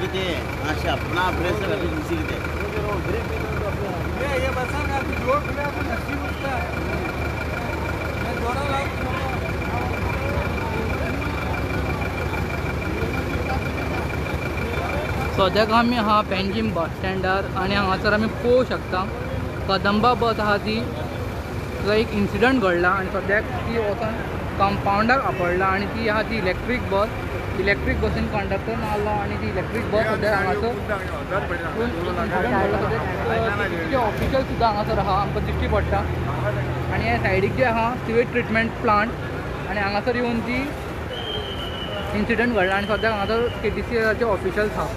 किती अशा पुन्हा प्रेस एफिशियन्सी किती ये बसा ना जोर खुले आपण नक्की मुक्ता मैं जोरा लाव सद्याक आमी आहा पेंजीम बस स्टँडार आनी हांगासर आमी पळोवंक शकता कदंबा बस आहा ती थंय एक इन्सिडंट घडला आनी सद्याक ती वचून कंपाउंडाक आपडला आनी ती आहा ती इलेक्ट्रीक बसीन कंडक्टर नाहलो आनी ती इलेक्ट्रीक बस सद्याक हांगासर ऑफिशियल सुद्दां हांगासर आहा आमकां दिश्टी पडटा आनी ह्या सायडीक जे आहा सिवेज ट्रिटमेंट प्लांट आनी हांगासर येवन ती इन्सिडंट घडला आनी सद्याक हांगासर KTCLचे ऑफिशियल्स आहा.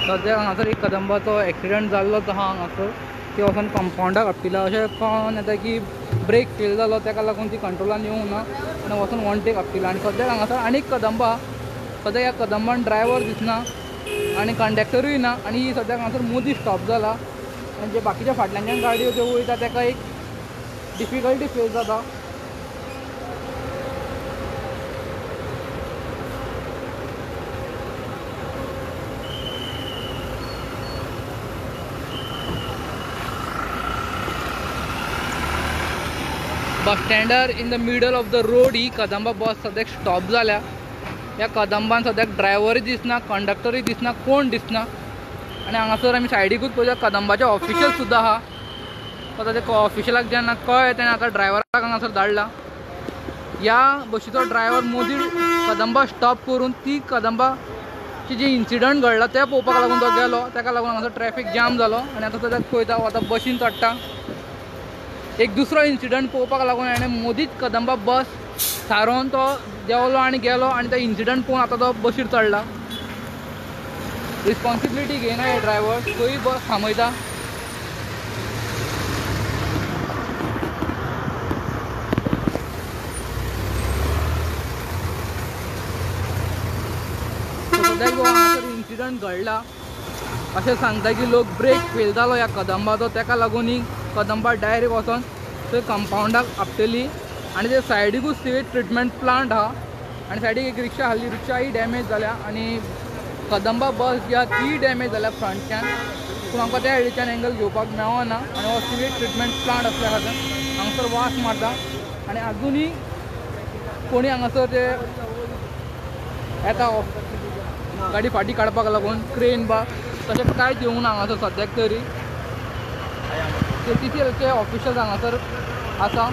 सद्या हांगासर एक कदंबाचो एक्सिडेंट जाल्लो तो हांगासर ती वचून कंपाउंडाक आपटिला अशें कळोन येता की ब्रेक फेल जालो तेका लागून ती कंट्रोलान येवंक ना आनी वचून वॉन्टेक आपटिला आनी सद्याक हांगासर आनीक कदंबा सद्याक ह्या कदंबान ड्रायव्हर दिसना आनी कंडक्टरूय ना आनी ही सद्याक हांगासर मोदी स्टॉप जाला आनी जे बाकीच्या फाटल्यानच्यान गाडयो ज्यो वयता तेका एक डिफिकल्टी फेस जाता. बस स्टँडार in the middle of the road ही कदंबा बस सद्याक स्टॉप जाल्या. ह्या कदंबान सद्याक ड्रायव्हरूय दिसना कंडक्टरूय दिसना कोण दिसना आनी हांगासर आमी सायडीकूच पळयता कदंबाचे ऑफिशियल सुद्दां आहा. आता ते ऑफिशियलाक जेन्ना कळ्ळें तेणें आतां ड्रायव्हराक हांगासर धाडला. ह्या बशीचो ड्रायव्हर मोदी कदंबा स्टॉप करून ती कदंबाची जी इन्सिडंट घडला तें पळोवपाक लागून तो गेलो तेका लागून हांगासर ट्रॅफीक जाम जालो आनी आतां सद्याक पळयता आतां बशीन चडटा. एक दुसरो इन्सिडंट पळोवपाक लागून हाणें मोदीच कदंबा बस सारोवन तो देंवलो आनी गेलो आनी तो इन्सिडंट पळोवन आतां तो बशीर चडला. रिस्पॉन्सिबिलिटी घेयना हे ड्रायव्हर खंय बस थांबयता. सद्याक जो हांगासर इन्सिडंट घडला अशें सांगता की लोक ब्रेक फेल जालो ह्या कदंबाचो तेका लागून ही कदंबा डायरेक्ट वचोन थंय कंपाउंडाक आपटली आनी ते सायडीकूच सिवेज ट्रिटमेंट प्लांट आहा आनी सायडीक एक रिक्षा आहली रिक्षाय डॅमेज जाल्या आनी कदंबा बस जी आहा ती डॅमेज जाल्या फ्रंटच्यान पूण आमकां त्या सायडीच्यान एंगल घेवपाक मेळना आनी हो सिवेज ट्रिटमेंट प्लांट आसल्या खातीर हांगासर वास मारता आनी आजुनूय कोणी हांगासर जे येता गाडी फाटी काडपाक लागून क्रेन बा तशें कांयच येवंक ना हांगासर सद्याक तरी. KTCLचे ऑफिशियल्स हांगासर आसा.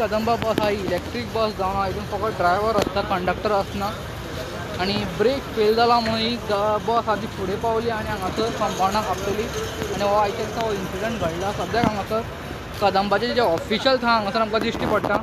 कदंबा बस हा इलेक्ट्रीक बस जावन हितून फकत ड्रायव्हर आसता, कंडक्टर आसना. आणि ब्रेक फेल जाला म्हणून ही बस आधी फुडें पावली आनी हांगासर कंपाउंडाक आपटली. आनी हो आयच्या हो इन्सिडंट घडला. सद्याक हांगासर कदंबाचे जे ऑफिशल्स आहा हांगासर आमकां दिश्टी पडटा.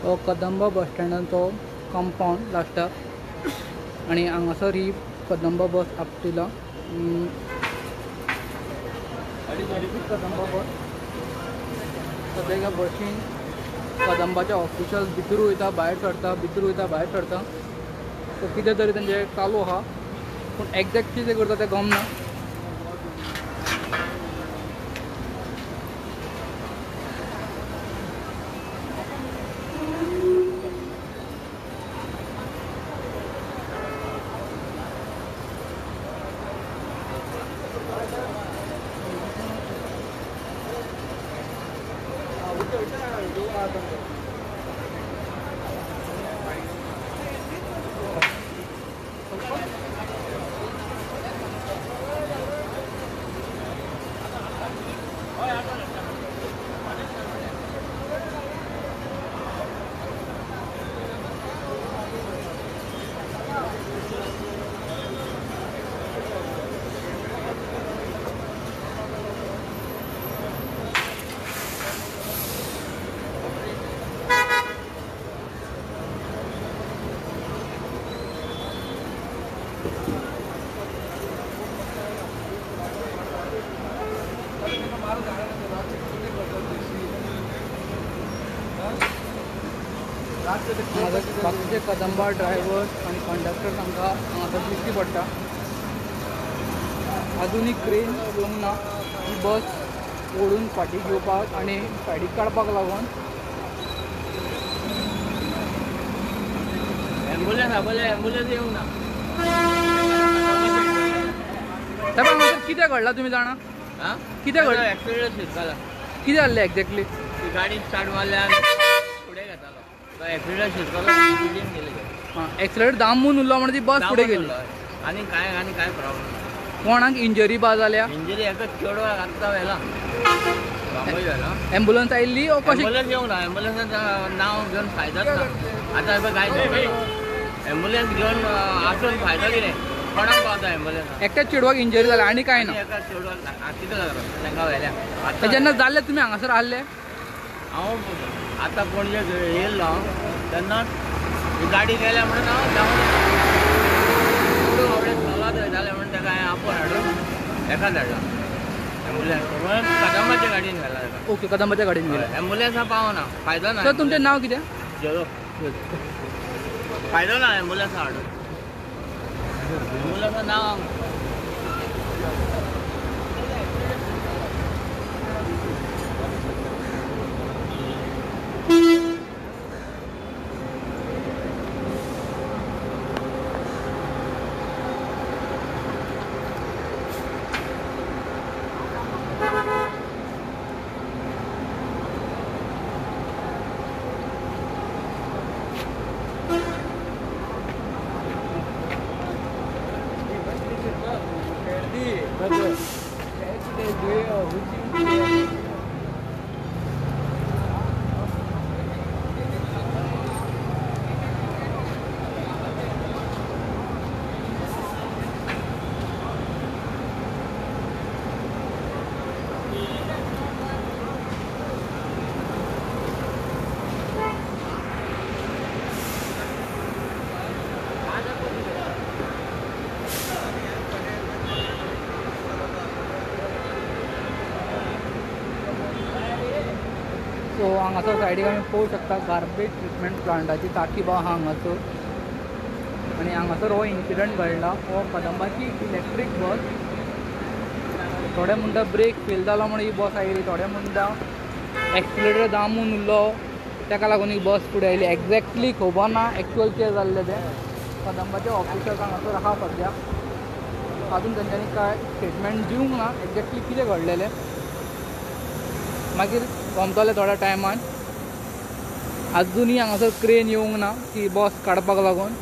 हो कदंबा बस स्टँडाचो कंपाउंड लास्टाक आनी हांगासर ही कदंबा बस आपटिला. कदंबा बस सद्याक ह्या बसीन कदंबाचे ऑफिशल्स भितर वयता भायर सरता, भितर वयता भायर सरता. सो कितें तरी तेंचे चालू आहा पूण एग्जॅक्ट कितें करता तें गमना. बाकीचे कदंबा ड्रायव्हर आणि कंडक्टर तांकां हांगासर दिश्टी पडटा. आजुनी क्रेन येवंक ना ही बस ओडून फाटीं घेवपाक आनी सायडीक काडपाक लागून. एम्बुलन्स येवंक ना. साहेब हांगासर कितें घडलां तुमी जाणा? कितें घडलां? एक्सिडेंट शिरकाला. कितें जाल्लें एक्झॅक्टली? ती गाडी स्टार्ट मारल्यान फुडें घेतालो तो एक्सिडेंट शिरकालो. बिल्डींग गेले. हां एक्सिलेटर दामून उरलो म्हणून ती बस फुडें गेली. आनी काय प्रॉब्लेम? कोणाक इंजरी बा जाल्या? इंजरी एकच चेडवाक आत्तां व्हेला. बांबय व्हेला. एम्बुलन्स आयिल्ली ओ कशी? एम्बुलन्स येवंक ना. एम्बुलन्साचं नांव घेवन फायदाच ना. आतां हेपय काय एम्बुलन्स घेवन आसून फायदा कितें? कोणाक पावता एम्बुलन्स? एकट्याच चेडवाक इंजरी जाल्या आनी काय ना? एका चेडवाक कितें जालें तांकां व्हेल्या. ते जेन्ना जाल्ले तुमी हांगासर आहले? हांव आतां पणजे येयल्लो तेन्ना गाडी गेल्या म्हणून हांव धांवून बाबडे चलत वयताले म्हणून ताका हांवें आपोवन हाडून एका धाडला एम्बुलन्स. कदंबाच्या गाडयेन गेला ताका. ओके कदंबाच्या गाडयेन गेले. एम्बुलन्सा पावना. फायदो ना. सर तुमचें नांव कितें? जेरो. फायदो ना एम्बुलन्सा हाडून. एम्बुलन्सा नांव सो हांगासर सायडीक आमी पळोवंक शकता गार्बेज ट्रिटमेंट प्लांटाची टाकी बा आहा हांगासर. आनी हांगासर हो इन्सिडंट घडला. हो कदंबाची इलेक्ट्रीक बस. थोडे म्हणटा ब्रेक फेल जाला म्हणून ही बस आयली, थोडे म्हणटा एक्सिलेटर दामून उरलो ताका लागून ही बस फुडें आयली. एक्झॅक्टली खबर ना एक्चुअल कितें जाल्लें तें. कदंबाचे ऑफिसर्स हांगासर आहा सद्या. अजून तेंच्यांनी काय स्टेटमेंट दिवंक ना एक्झॅक्टली कितें घडलेलें. मागीर समजतलें थोड्या टायमान. अजुनूय हांगासर क्रेन येवंक ना ती बस काडपाक लागून.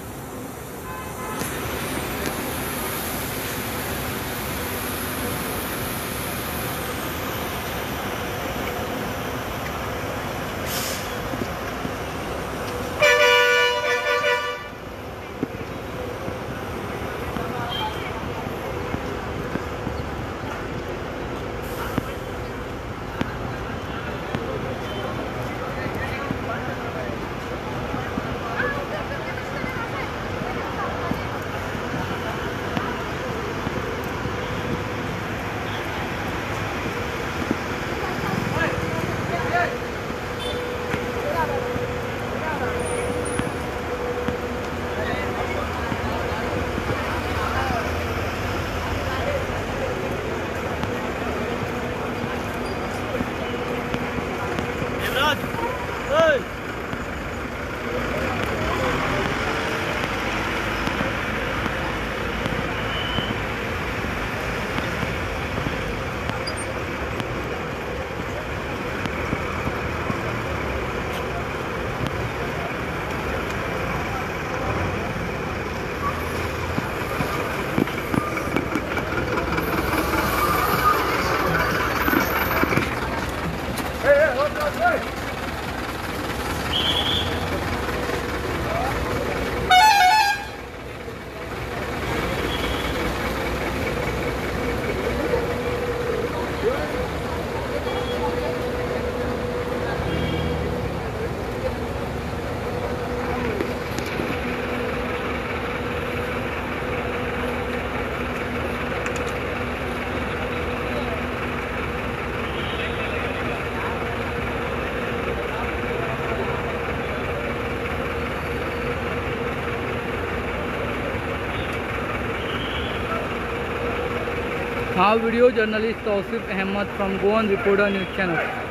हाँ video journalist Tauseef Ahmed from Goan reporter news channel.